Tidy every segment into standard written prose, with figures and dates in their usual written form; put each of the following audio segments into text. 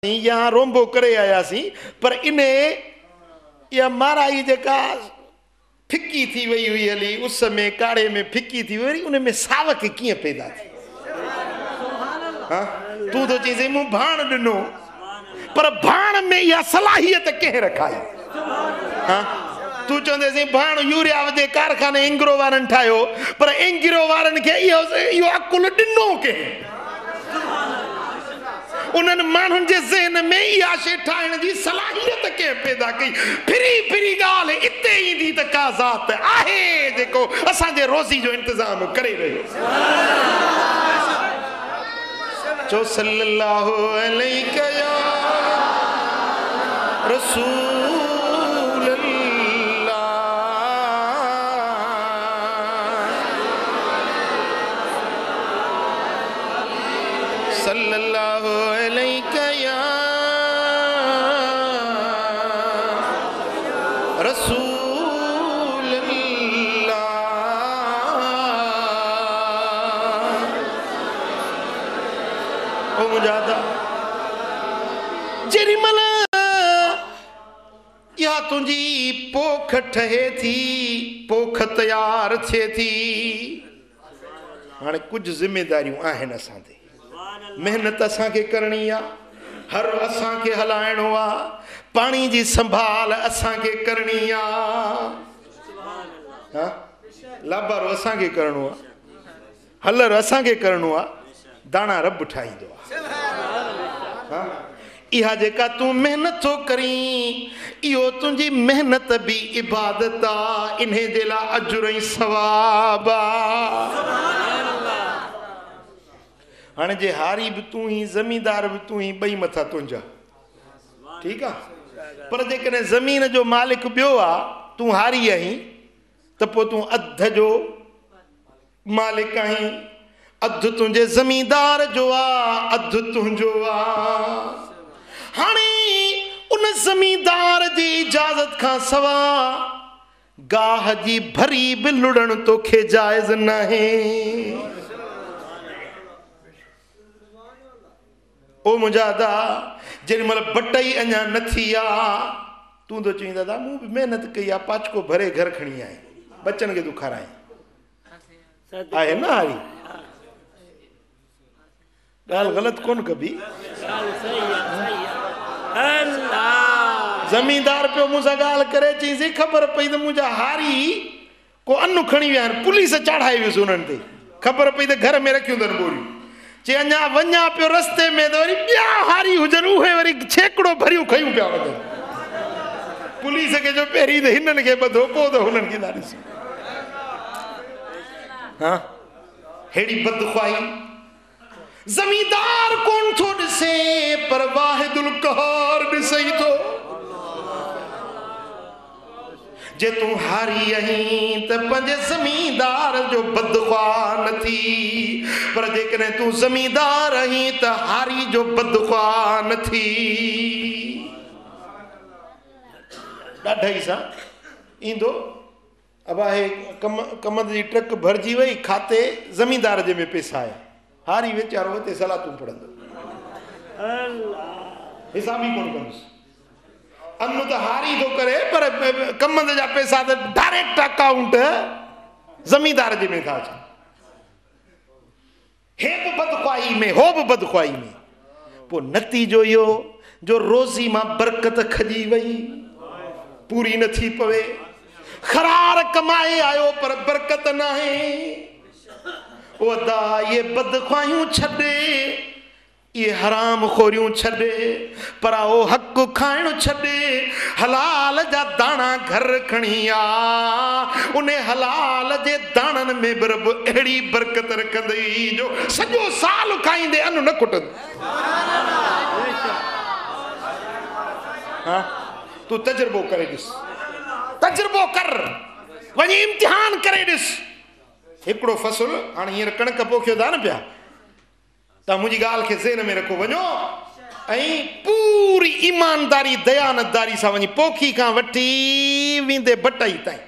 यहाँ रोंबो करे आया सी पर इन्हें या माराई जेका फिक्की थी वही हुई हली उस समय काढ़े में फिक्की थी वही उनमें सावक किए पैदा थी। हाँ तू तो चीज़ें मुँह भाण दिनो पर भाण में यह सलाहियत कह रखाई। हाँ तू चंदे सी भाण यूरिया वजे कारखाने इंग्रो वारन ठायो पर इंग्रो वारन के यो अकुल दिनो के उन्हनि माण्हुनि जे ज़हन में इहा शइ ठाहिण जी सलाहियत कंहिं पैदा कई। फिरी फिरी ॻाल्हि इते ईंदी त का ज़ात आहे जेको असांजे रोज़ी जो इंतज़ाम करे रहियो। चो सल्लल्लाहु अलैहि या रसूल अल्लाह सल्लल्लाहु अलैहि या रसूल अल्लाह। ओ मुजादा जेरी मल या तुझी पोख ठहे थी पोख तैयार थे थी हाणे कुछ जिम्मेदारियों आहिनि असां ते मेहनत असां के करनी आ हर असां के हलाइणो आ पानी जी संभाल असां के करनी आ। हाँ लाबारो असां के करणो आ हलर असां के करणो आ दाना रब ठाहींदो आ। हाँ इहा जेका तू मेहनत थो करी इहो तुंहिंजी मेहनत भी इबादत आ इन्हे जे लाइ अजुर ऐं सवाब आ। हाँ जे हारी भी तू ही जमींदार भी तू ही बई मथा तुंहिंजा ठीक है पर जेकॾहिं ज़मीन जो मालिक बियो आ तू हारी आहीं त पोइ तू अध जो मालिक आहीं अध तुंहिंजे ज़मींदार जो आ अध तुंहिंजो आ। हाणे उन ज़मींदार जी इजाज़त खां सवा गाह जी भरी भी लुड़न तोखे जायज़ नाहे। ओ मुजादा जेॾी महिल बटई अञा न थी आ तू तो चई दादा मूं भी मेहनत कई आ पाचको भरे घर खणी आए बच्चन के तू खाराए आहे ना हारी गाल गलत कौन कभी जमींदार पे मुझा गाल करे चई खबर पई त मुझा हारी को अन्न खणी विया पुलिस चढ़ाई वियुसि उन्हनि ते खबर पई त घर में रखियूं अथनि बोरियूं चे अञा वञा पियो रस्ते में तो वरी ॿिया हारी हुजनि उहे वरी छेकड़ो भरियूं खयूं पिया वञनि पुलिस के जो पहिरीं त हिननि खे ॿधो पोइ त हुननि खे ॾाढी हाँ हेड़ी बदख्वाही ज़मींदार कोन थो ॾिसे पर वाहिदुल क़हार ॾिसई थो। जे तू हारी आहीं त पंहिंजे ज़मींदार जो बदख्वाह न थी पर जेकॾहिं तू ज़मींदार आहीं त हारी जो बदख्वाह न थी। ॾाढाई सां ईंदो अब आहे कम जी ट्रक भरिजी वई खाते ज़मींदार जे में पैसा आया हारी वीचारो हुते सलातूं पढ़ंदो हिसाब ई कोन कंदुसि अन्न तो हारी तो करे पर कम जा पैसा तो डायरेक्ट अकाउंट जमींदार जे में था अचनि हे भी बदख्वाही में हो भी बदख्वाही में पो नतीजो इहो जो रोज़ी मां बरकत खजी वई पूरी न थी पवे खरार कमाए आयो पर बरकत न है ओ दा ये बदख्वाहियूं छॾे ये हराम खोरियूं छॾे पर ओ हक खाइण छॾे हलाल जा दाणा घर खणी आ उन हलाल जे दाणनि में बि रब अहिड़ी बरकत रखंदई जो सॼो साल खाईंदे अन्न न खुटंदो। हाँ तू तजुर्बो करे ॾिस तजुर्बो कर वञी इम्तिहान करे ॾिस हिकिड़ो फसल हाणे हींअर कणक पोखियो था न पिया त मुझी गाल के ज़हन में रखो वञो ऐं पूरी ईमानदारी दयानतदारी सां वञी पोखी खां वठी वेंदे बटई ताईं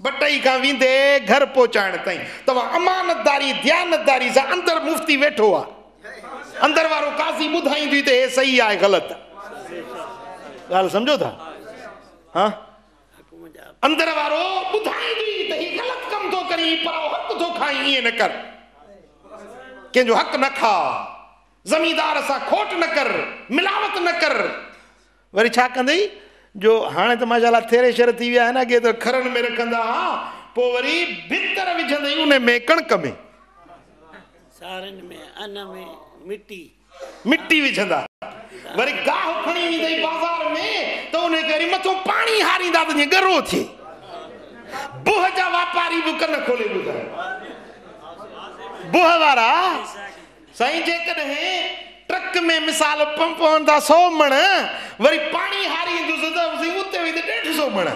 बटई का वींदे घर पहुंचाइण ताईं तवा अमानतदारी ध्यानतदारी से अंदर मुफ्ती वेठो आ अंदर वारो काज़ी ॿुधाईंदी त हे सही आहे ग़लति ॻाल्हि सम्झो था हाँ अंदर वारो ॿुधाईंदी त ही ग़लति कम थो करी पर हक़ थो खाई ईअं न कर कंहिंजो हक़ न खा ज़मींदार सां खोट न कर मिलावट न कर वरी छा कंदई जो हाणे त माशाल्लाह थ्रेशर थी विया आहिनि अॻे त खरनि में रखंदा हा पोइ वरी भितर विझंदई उन में कणिक में सारनि में अन में मिट्टी विझंदा वरी गाह खणी ईंदई बाज़ार में त उन खे वरी मथां पाणी हारींदा त जीअं गरो थिए बुह जा वापारी बि कन खोले ॿुधायो बुह वारा साईं जेकॾहिं ट्रक में मिसाल पवंदा 100 मण वरी पाणी हारींदुसि त उते वेंदे 150 मण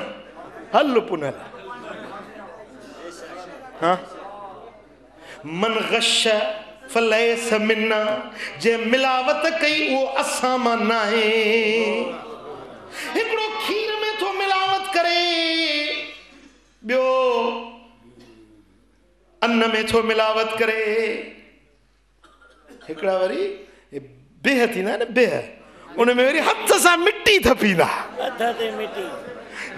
हल पुनल हाँ मन गश फलैस मिन्ना जे मिलावट कई वो असां मां नाहे हिकिड़ो खीर में थो मिलावट करे ॿियो अन्न में थो मिलावट करे हिकिड़ा वरी बेह थींदा न बेह उन में वरी हथ सां मिट्टी थपींदा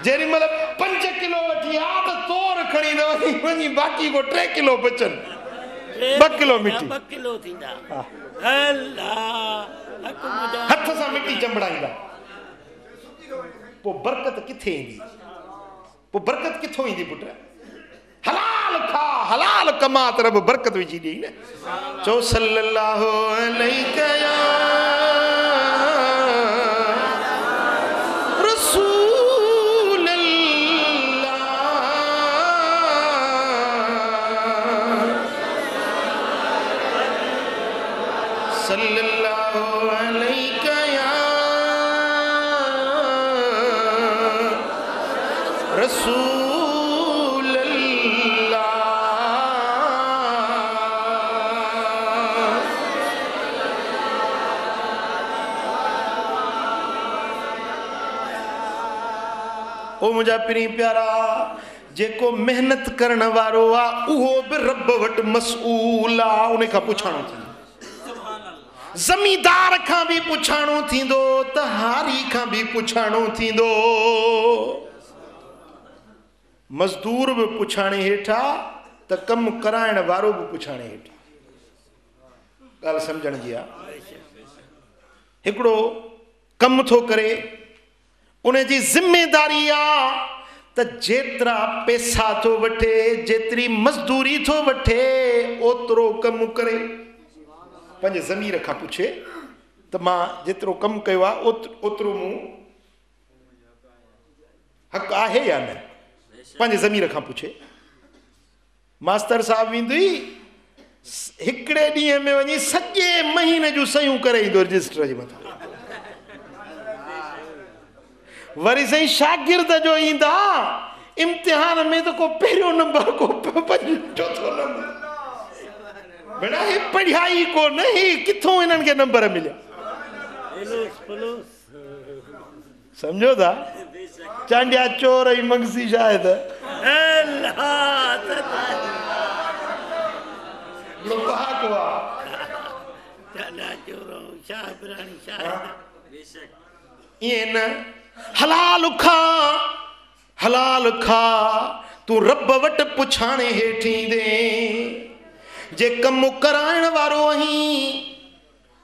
जेॾी महिल 5 किलो वठी आ त तोर खणी न वञी बाक़ी को 3 किलो बचनि 2 किलो मिट्टी 2 किलो थींदा हथ सां मिट्टी चंबड़ाईंदा पोइ बरकत किथे ईंदी पोइ बरकत किथों ईंदी पुट हलाल खा हलाल कमा त रब बरकत विझी ॾेई न चो सल्लल्लाहु अलैहि रसूल सल्लल्लाहु अलैहि रसूल ओ मुझा पिरी प्यारा जेको मेहनत करण वारो आ उहो बि रब वटि मसऊल आ उन खां पुछाणो थींदो ज़मींदार खां बि पुछाणो थींदो त हारी खां बि पुछाणो थींदो मज़दूर बि पुछाणे हेठा त कम कराइण वारो बि पुछाणे हेठा ॻाल्हि सम्झण जी आहे हिकिड़ो कम थो करे उन जी ज़िम्मेदारी आहे त जेतिरा पैसा थो वठे जेतिरी मज़दूरी थो वठे ओतिरो कम करे पंहिंजे ज़मीर खां पुछे त मां जेतिरो कमु कयो आहे ओतिरो मूं हक़ आहे या न पंहिंजे ज़मीर खां पुछे मास्तर साहब वेंदी हिकिड़े ॾींहं में वञी सॼे महीने जूं सयूं करे ईंदो रजिस्टर जे मथां वरी साईं शागिर्द जो ईंदा इम्तिहान में त को पहिरियों नंबर को चौथो नंबर बेटा हे पढ़ाई को नहीं किथों इन्हनि खे नंबर मिलिया समझो था चांडिया चोर ऐं मंगसी शायद ईअं न हलाल खा तूं रब वटि पुछाणे हेठि ईंदे जे कमु कराइण वारो आहीं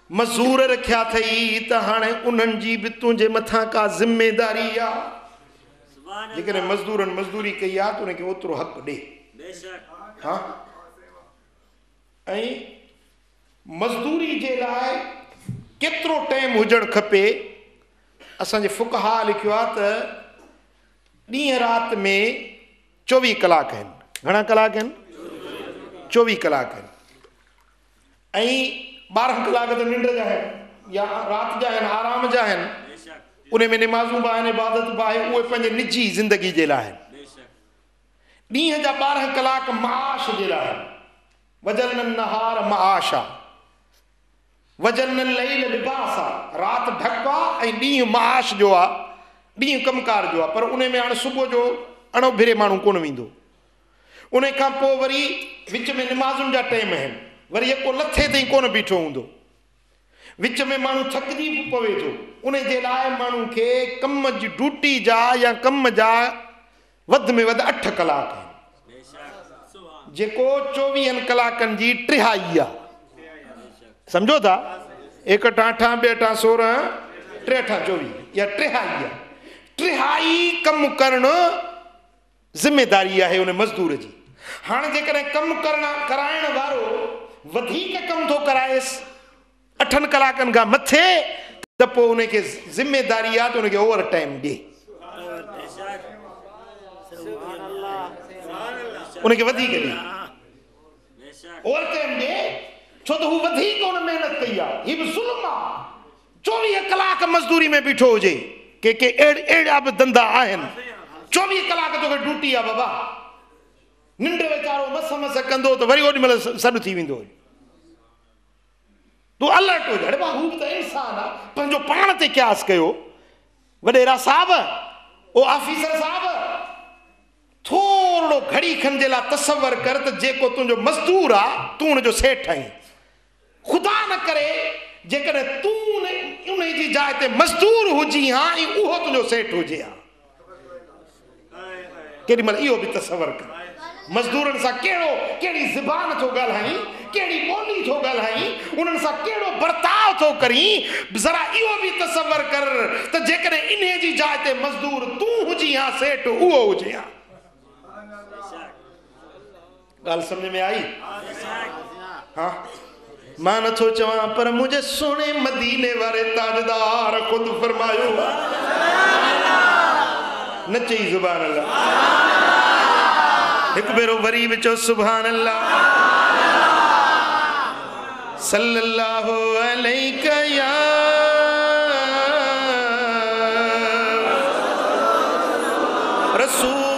मज़दूर रखिया अथई त हाणे उन्हनि जी बि तुंहिंजे मथां का ज़िम्मेदारी आहे जेकॾहिं मज़दूरनि मज़दूरी कई आहे त उनखे ओतिरो हक़ ॾे हा ऐं मज़दूरी जे लाइ केतिरो टाइम हुजणु खपे असांजे फुक़हा लिखियो आहे त ॾींहं राति में 24 कलाक आहिनि घणा कलाक आहिनि 24 कलाक आहिनि ऐं 12 कलाक त निंड जा आहिनि या राति जा आहिनि आराम जा आहिनि उन में निमाज़ूं बि आहिनि इबादत बि आहे उहे पंहिंजे निजी ज़िंदगी जे लाइ आहिनि ॾींहं जा 12 कलाक माश जे लाइ आहिनि वजन नहार माश आहे वजन लैल लिबास आहे राति ढक आहे ऐं ॾींहुं माश जो आहे ॾींहुं कमकार जो आहे पर उन में हाणे सुबुह जो अणो भिरे माण्हू कोन वेंदो उन खां पोइ वरी विच में निमाज़ुनि जा टाइम आहिनि वरी यको लथे ताईं कोन बीठो हूंदो विच में माण्हू थकिजी पवे थो उन जे लाइ माण्हू खे कम जी ड्यूटी जा या कम जा वध में वध 8 कलाक आहिनि जेको 24 कलाकनि जी ट्रिहाई आहे समझो था 1 8 8 2 8 16 3 8 24 या ट्रिहाई आहे ट्रिहाई कम करण जिम्मेदारी आहे उन मजदूर जी हाणे जेकॾहिं कम कराइण वारो वधीक कम थो कराएसि 8 कलाकनि खां मथे त पोइ उनखे जिम्मेदारी आहे त उनखे ओवर टाइम ॾे उनखे वधीक ॾे ओवर टाइम ॾे छो त हू वधीक उन महिनत कई आहे हीअ बि ज़ुल्म आहे 24 कलाक मज़दूरी में बीठो हुजे के अहिड़ा बि धंधा आहिनि 24 कलाक तोखे ड्यूटी आहे बाबा निंड वीचारो मस मस कंदो त वरी ओॾी महिल सॾु थी वेंदो तूं अलर्ट हुजे अरे हू बि त इंसान आहे पंहिंजो पाण ते क़यास कयो वॾेरा साहब ओ ऑफिसर साहब थोरो घड़ी खन जे लाइ तसवर कर त जेको तुंहिंजो मज़दूर आहे तूं हुनजो सेठ आहीं ख़ुदा न करे जेकॾहिं तूं उन जी जाइ ते मज़दूर हुजी हा ऐं उहो तुंहिंजो सेठ हुजे हा केॾी महिल इहो बि तसवर कर मज़दूरनि सां कहिड़ी ज़बान थो ॻाल्हाई कहिड़ी ॿोली थो ॻाल्हाई उन्हनि सां कहिड़ो बर्ताव थो करी ज़रा इहो बि तसवर कर त जेकॾहिं इन जी जाइ ते मज़दूर तूं हुजी हा सेठ उहो हुजे हा ॻाल्हि सम्झ में आई हाँ मां नथो चवां पर मुंहिंजे सोने मदीने वारे ताजदार ख़ुदि फरमायो न चई ज़ुबान अल्लाह एक बेरो वरी विचो सुभान अल्लाह सल्लल्लाहु अलैका या रसूल